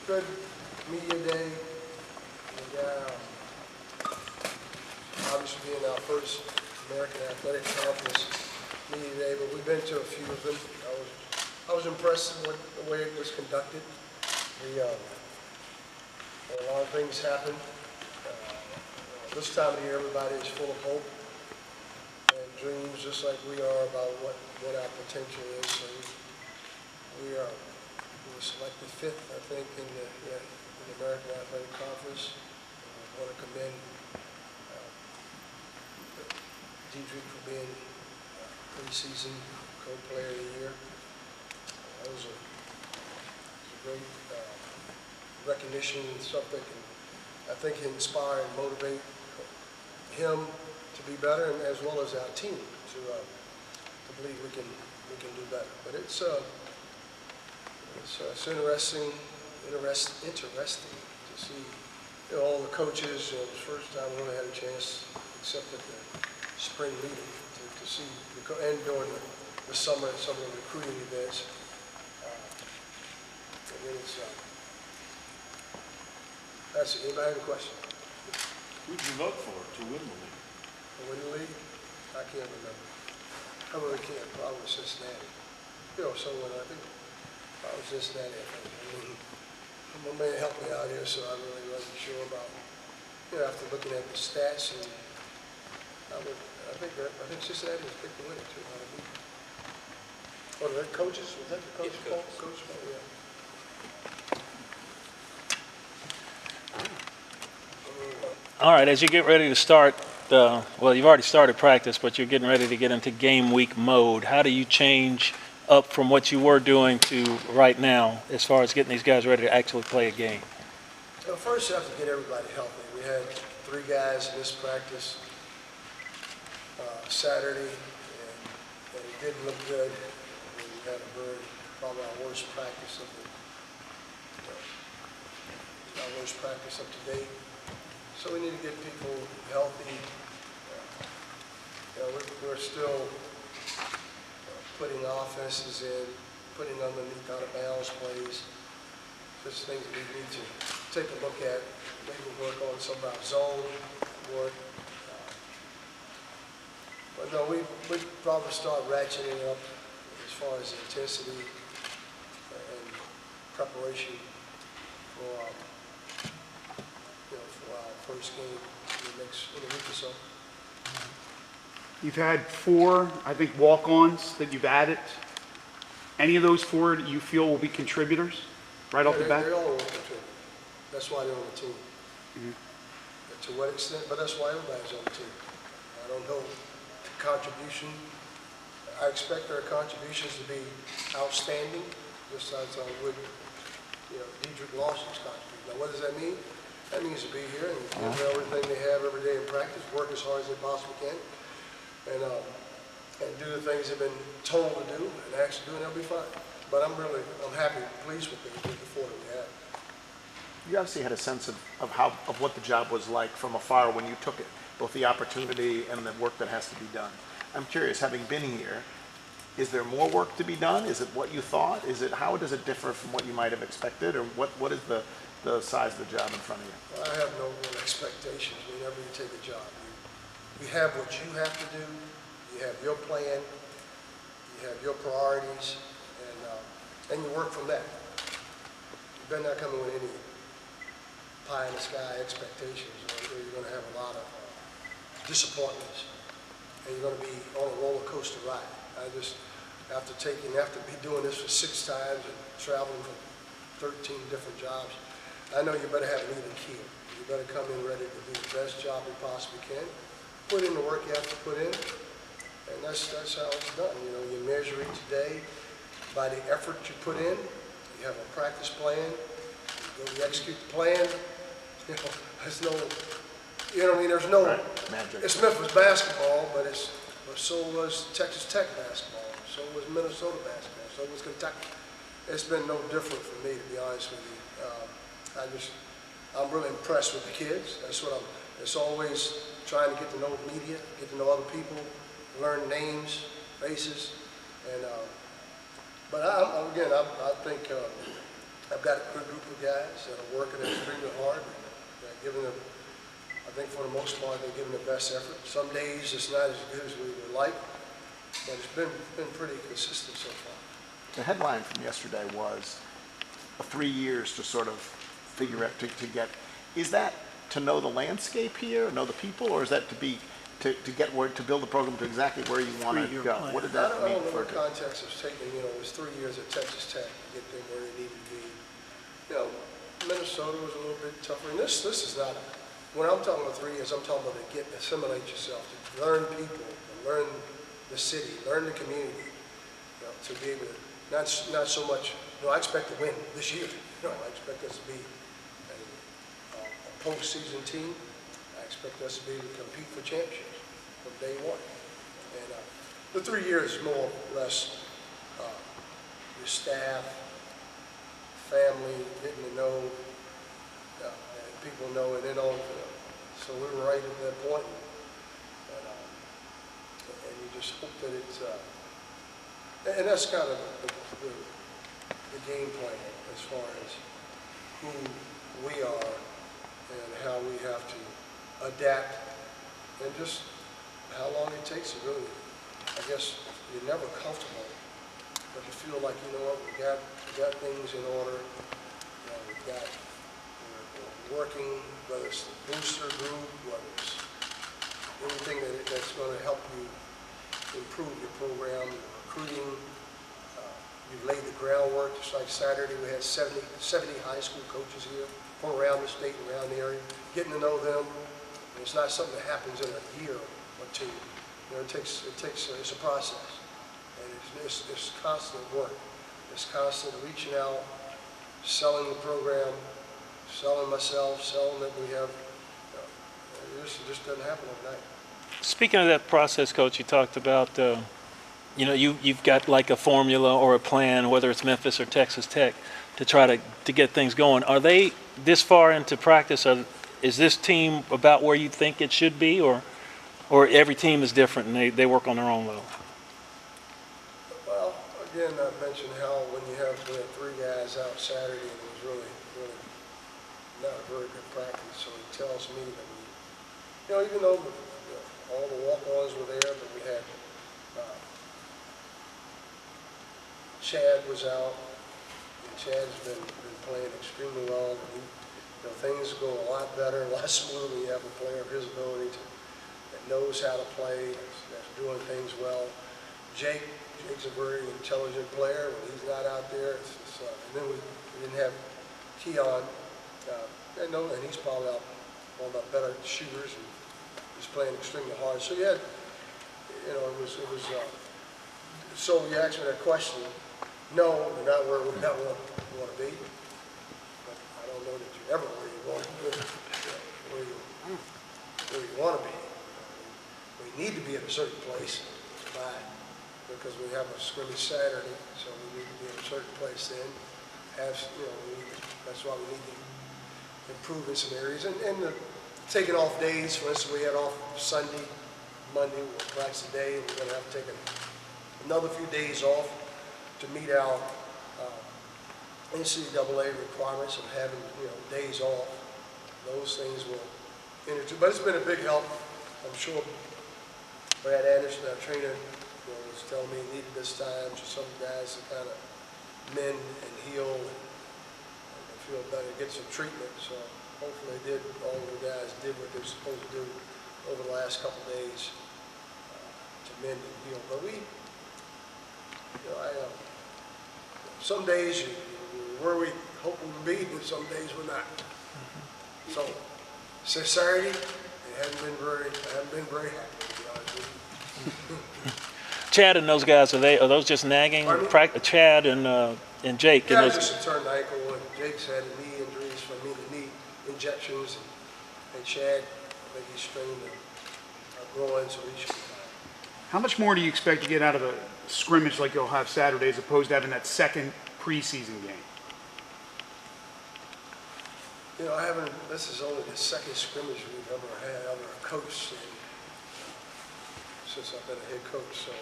good media day. We got, obviously being our first American Athletic Conference media day, but we've been to a few of them. I was impressed with the way it was conducted. A lot of things happened. This time of year, everybody is full of hope and dreams, just like we are about what our potential is. So we were selected 5th, I think, in the American Athletic Conference. I want to commend Deedric for being preseason co-player of the year. That was a great recognition and something that can, I think, inspire and motivate him to be better, and as well as our team to believe we can do better. But it's interesting to see, all the coaches. It was the first time we really had a chance, except at the spring meeting, to see, and during the summer at some of the recruiting events. And then that's it. Anybody have a question? Who'd you vote for to win the league? To win the league? I can't remember. I really can't. Probably Cincinnati. Someone, I think, probably Cincinnati, I think. My man helped me out here, so I really wasn't sure about, after looking at the stats, and I think Cincinnati was picked to win it too. Oh, the coaches? Was that the coach? Yeah, Coach? Oh, yeah. All right, as you get ready to start, well, you've already started practice, but you're getting ready to get into game week mode. How do you change up from what you were doing to right now as far as getting these guys ready to actually play a game? Well, first you have to get everybody healthy. We had 3 guys in this practice Saturday, and it didn't look good. We had probably our worst practice of to date. So we need to get people healthy. We're still putting offenses in, putting underneath out of bounds plays. Just things that we need to take a look at. Maybe work on some of our zone work. But no, we'd probably start ratcheting up as far as intensity and preparation for our first game in a week or so. You've had 4, I think, walk-ons that you've added. Any of those 4 you feel will be contributors right off the bat? They all will contribute. That's why they're on the team. Mm-hmm. To what extent? But that's why everybody's on the team. I don't know the contribution. I expect their contributions to be outstanding, just as I would, Deedric Lawson's contribution. Now, what does that mean? That means to be here and give everything they have every day in practice, work as hard as they possibly can, and do the things they've been told to do, and actually do, and they'll be fine. But I'm happy, pleased with the 4 that we have. You obviously had a sense of what the job was like from afar when you took it, both the opportunity and the work that has to be done. I'm curious, having been here, is there more work to be done? Is it what you thought? How does it differ from what you might have expected, or what is the size of the job in front of you? Well, I have no real expectations whenever you take a job. You have what you have to do, you have your plan, you have your priorities, and you work from that. You better not come in with any pie-in-the-sky expectations, or you're going to have a lot of disappointments, and you're going to be on a roller coaster ride. After be doing this for 6 times and traveling for 13 different jobs, I know you better have an even keel. You better come in ready to do the best job you possibly can. Put in the work you have to put in, and that's how it's done. You measure it today by the effort you put in. You have a practice plan. You execute the plan. There's no, there's no. Right. Magic. It's Memphis basketball, but so was Texas Tech basketball. So was Minnesota basketball. So was Kentucky. It's been no different for me, to be honest with you. I'm really impressed with the kids. It's always trying to get to know the media, get to know other people, learn names, faces, and but I think I've got a good group of guys that are working extremely hard. They're giving them, I think for the most part, they're giving their best effort. Some days it's not as good as we would like, but it's been pretty consistent so far. The headline from yesterday was 3 years to sort of figure out, to get, is that to know the landscape here, know the people, or is that to be, to get where, to build the program to exactly where you want to go? What did that I mean don't know for? the context of taking, you know, it was 3 years at Texas Tech to get them where they needed to be. You know, Minnesota was a little bit tougher, and this is not, when I'm talking about 3 years, I'm talking about to assimilate yourself, to learn people, to learn the city, learn the community, you know, to be able to, not so much, you know, I expect to win this year. You know, I expect us to be a postseason team. I expect us to be able to compete for championships from day one. And the 3 years is more or less your staff, family, getting to know, and people know, and then on. So we were right at that point, and you just hope that it's, and that's kind of the game plan as far as who we are and how we have to adapt, and just how long it takes to really, I guess you're never comfortable, but you feel like, you know what, we got things in order, you know, we're working, whether it's the booster group, whether it's anything that's going to help you improve your program, your recruiting. You've laid the groundwork. Just like Saturday, we had 70 high school coaches here from around the state and around the area, getting to know them. And it's not something that happens in a year or two. You know, it takes it's a process, and it's constant work. It's constant reaching out, selling the program, selling myself, selling that we have. It just doesn't happen overnight. Speaking of that process, Coach, you talked about, you know, you've got like a formula or a plan, whether it's Memphis or Texas Tech, to try to get things going. Are they this far into practice? Is this team about where you think it should be, or every team is different and they work on their own level? Well, again, I mentioned how we had 3 guys out Saturday, and it was really not a very good practice. So it tells me that we, you know, even though all the walk-ons were there, but we had Chad was out, and Chad's been playing extremely well. And things go a lot better, a lot smoother when you have a player of his ability that knows how to play, that's doing things well. Jake's a very intelligent player. When he's not out there, and then we didn't have Keon, and he's probably one of our better shooters, and he's playing extremely hard. So you had, it was. So you asked me that question. No, we're not where we want to be. But I don't know that you're ever where you want to be. Where you want to be. We need to be at a certain place because we have a scrimmage Saturday, so we need to be in a certain place then. That's why we need to improve in some areas. And the taking off days, for instance, we had off Sunday, Monday, we'll practice today, and we're going to have to take another few days off to meet our NCAA requirements of having days off. Those things will enter too. But it's been a big help. I'm sure Brad Anderson, our trainer, was telling me he needed this time for some guys to kind of mend and heal and feel better, get some treatment. So hopefully all of the guys did what they're supposed to do over the last couple of days to mend and heal. But some days we're where we hope we will be, and some days we're not. So Saturday, I haven't been very happy, to be honest with you. Chad and those guys, are those just nagging? Chad and Jake. Yeah, just a turned ankle, and Jake's had knee injuries from knee injections, and Chad, I think he's strained a groin, so he should be fine. How much more do you expect to get out of a scrimmage like you'll have Saturday as opposed to having that second preseason game? This is only the second scrimmage we've ever had under a coach since I've been a head coach. So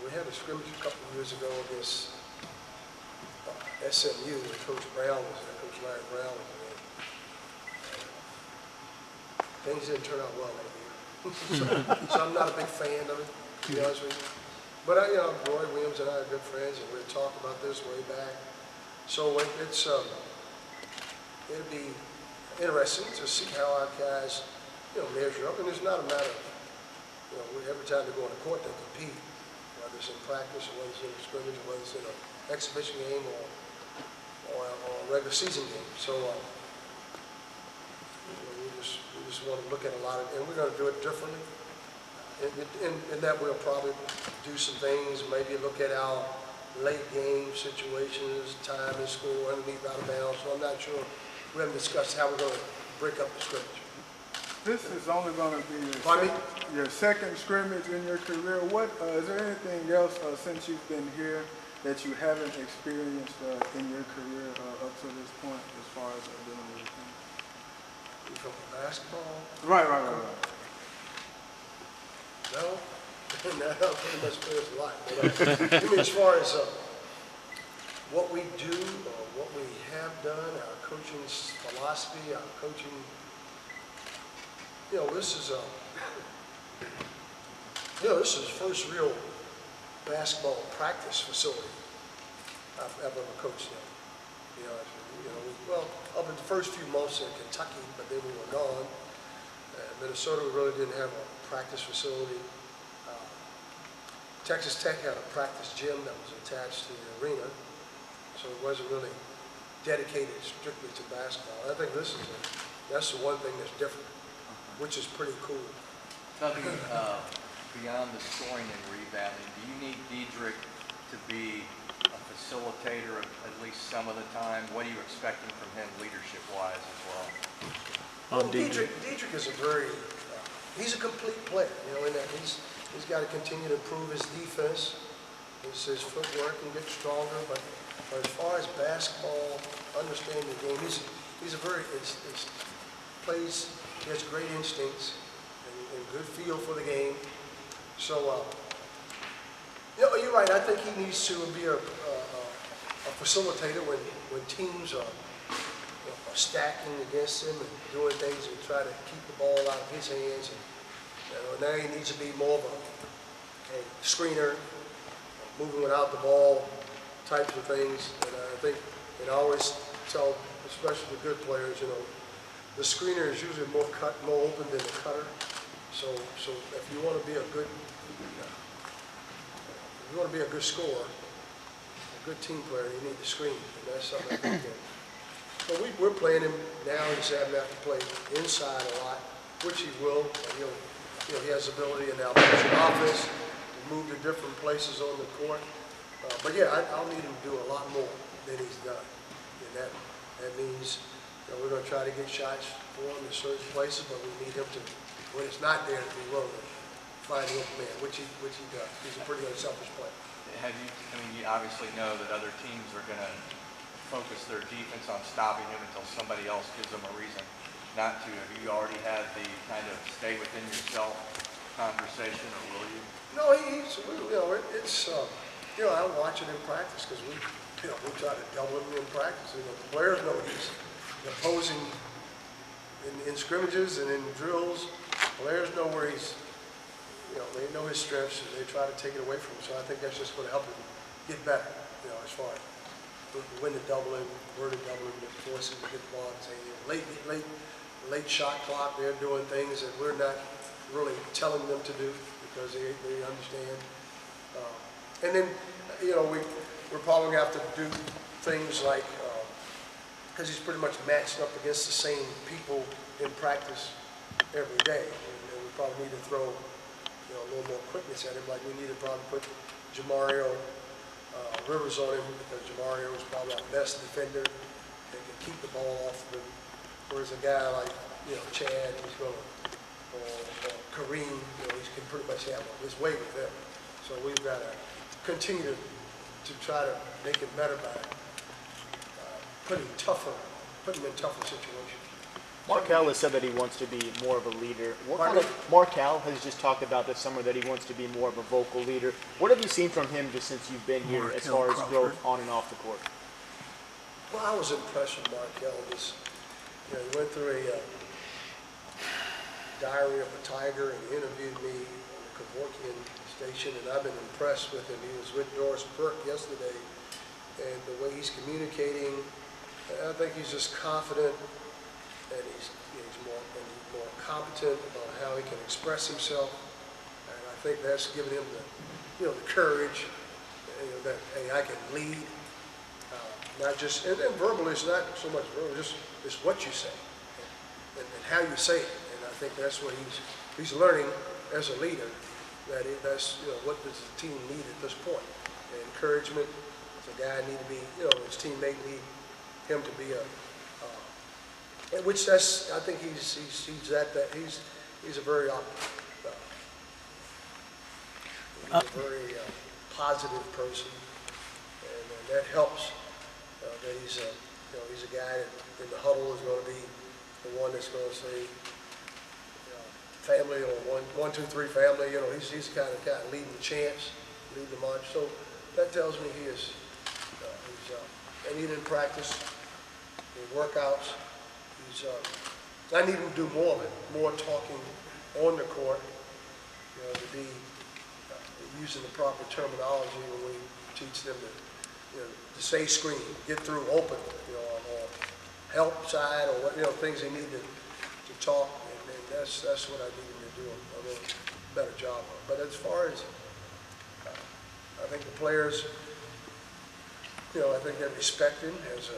we had a scrimmage a couple of years ago against SMU when Coach Brown was there, Coach Larry Brown was there. Things didn't turn out well that year. So I'm not a big fan of it, to be honest with you. But Roy Williams and I are good friends, and we talked about this way back. So it'll be interesting to see how our guys, measure up. And it's not a matter of, every time they go on the court, they compete, whether it's in practice or whether it's in a scrimmage or whether it's in an exhibition game or a regular season game. So we just want to look at a lot of, and we're going to do it differently. In that we'll probably do some things, maybe look at our late game situations, time and score, underneath, out of bounds. So I'm not sure. We haven't discussed how we're going to break up the scrimmage. This is only going to be your second scrimmage in your career. What is there anything else since you've been here that you haven't experienced in your career up to this point, as far as dealing with things? You from basketball? Right. No, that pretty much clears a lot. But, I mean, as far as what we do or what we have done, our coaching philosophy, our coaching, this is the first real basketball practice facility I've ever coached in. Well, up in the first few months in Kentucky, but then we were gone. Minnesota, we really didn't have a practice facility. Texas Tech had a practice gym that was attached to the arena, so it wasn't really dedicated strictly to basketball. I think that's the one thing that's different, which is pretty cool. Tubby, beyond the scoring and rebounding, do you need Deedric to be a facilitator at least some of the time? What are you expecting from him leadership-wise as well? Deedric is a he's a complete player, in that he's got to continue to improve his defense, his footwork, and get stronger. But as far as basketball, understanding the game, he's a very plays. He has great instincts and good feel for the game. So, you're right. I think he needs to be a facilitator when teams are stacking against him and doing things and try to keep the ball out of his hands. And now he needs to be more of a screener, moving without the ball types of things. And I think, and I always tell, especially the good players, the screener is usually more open than the cutter. So if you want to be a good, scorer, a good team player, you need to screen, and that's something I think that. But we're playing him now. He's having to play inside a lot, which he will. He has the ability in the outpatient offense to move to different places on the court. But yeah, I'll need him to do a lot more than he's done. And that means we're going to try to get shots for him in certain places, but we need him to, when it's not there, to be willing to find the open man, which he does. He's a pretty unselfish player. You obviously know that other teams are going to focus their defense on stopping him until somebody else gives them a reason not to. Have you already had the kind of stay within yourself conversation, or will you? No, I watch it in practice because we try to double him in practice. The players know he's opposing in scrimmages and in drills. Players know where he's, they know his strengths and they try to take it away from him. So I think that's just going to help him get better, as far as when to double him, where to double him, to force him to hit the ball and say, late shot clock, they're doing things that we're not really telling them to do because they understand. And then, we're probably going to have to do things like, because he's pretty much matched up against the same people in practice every day. And we probably need to throw, a little more quickness at him, like we need to probably put Jamario Rivers on him, because Jamario is probably our best defender that can keep the ball off of him. Whereas a guy like, Chad, or Kareem, he can pretty much have his way with them. So we've got to continue to try to make it better by putting him in tougher situations. Markel has said that he wants to be more of a leader. Markel has just talked about this summer that he wants to be more of a vocal leader. What have you seen from him just since you've been here as far as growth on and off the court? Well, I was impressed with Markel. He went through a diary of a tiger and interviewed me on the Kevorkian station, and I've been impressed with him. He was with Doris Burke yesterday, and the way he's communicating, I think he's just confident, and he's more competent about how he can express himself, and I think that's given him the courage, that hey, I can lead. Not just, and verbal is not so much verbal, just it's what you say and how you say it. And I think that's what he's learning as a leader, that's what does the team need at this point. And encouragement, the guy need to be, his teammate need him to be which that's, I think he's a very positive person, and that helps. That he's a guy that in the huddle is going to be the one that's going to say, family, or one, two, three, family. He's the kind of guy leading the chants, leading the march. So that tells me and he didn't practice in workouts. I need him to do more of it, more talking on the court, to be using the proper terminology when we teach them to say screen, get through, open, or help side, or things they need to talk, and that's what I need them to do a little better job of. But as far as, I think the players, I think they respect him as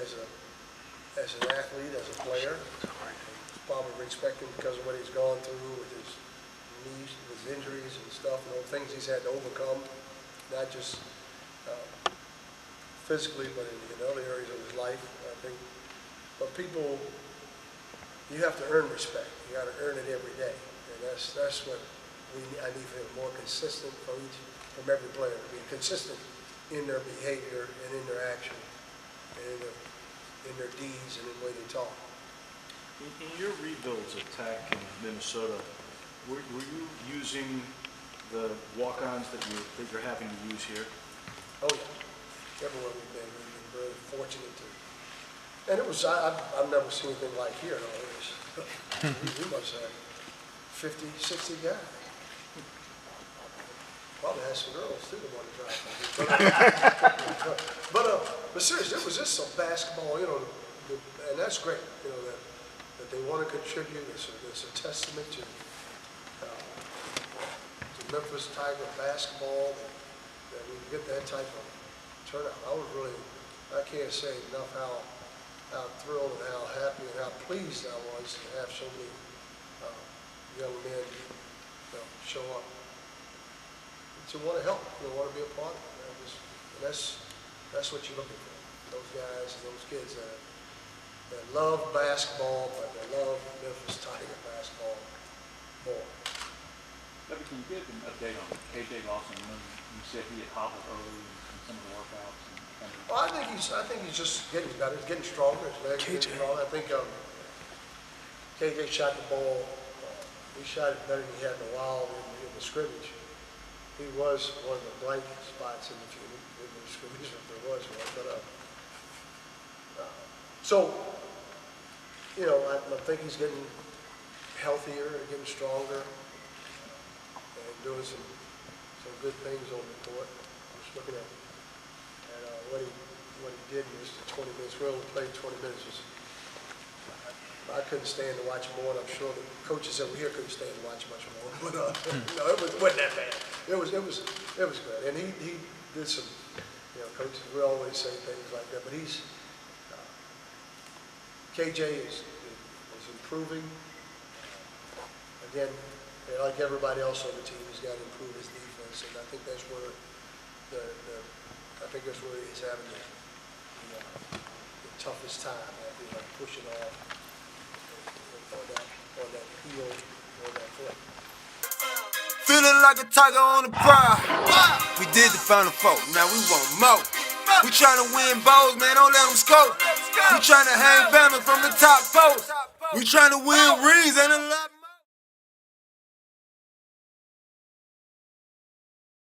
an athlete, as a player. Probably respect him because of what he's gone through with his knees, his injuries and stuff, things he's had to overcome, not just physically, but in other areas of his life, I think. But people, you have to earn respect. You got to earn it every day, and that's what I need for him, more consistent from every player, to be consistent in their behavior and in their action, and in their deeds and in the way they talk. In your rebuilds at Tech in Minnesota, were you using the walk-ons that you're having to use here? Oh yeah. Everywhere we've been very fortunate to. And it was, I've never seen anything like here. We must have 50, 60 guys. Probably had some girls too that wanted to drive. But seriously, it was just some basketball, and that's great, that they want to contribute. It's a testament to Memphis Tiger Basketball that we get that type of turnout. I can't say enough how thrilled and how happy and how pleased I was to have so many young men show up to want to help, want to be a part of it. And that's what you're looking for. Those guys and those kids that love basketball, but they love Memphis Tiger Basketball more. Debbie, can you give an update on KJ Lawson? You said he had hobbled early in some of the workouts. Well, I think he's just getting better, getting stronger. His legs are getting stronger. I think KJ shot the ball. He shot it better than he had in a while in the scrimmage. He was one of the blank spots in the scrimmage, if there was one. But I think he's getting healthier, getting stronger, and doing some good things on the court. I'm just looking at what he did in just the 20 minutes. We only played 20 minutes. I couldn't stand to watch more, and I'm sure the coaches over here couldn't stand to watch much more. But no, it wasn't that bad. It was good, and he did some. Coaches we always say things like that, but KJ is improving. Again, like everybody else on the team, he's got to improve his defense, and I think that's where he's having the toughest time, pushing off on that heel, on that foot. Feeling like a tiger on the prowl. We did the Final Four, now we want more. We tryna win bowls, man, don't let them score. We tryna hang banners from the top post. We tryna win rings and a lot.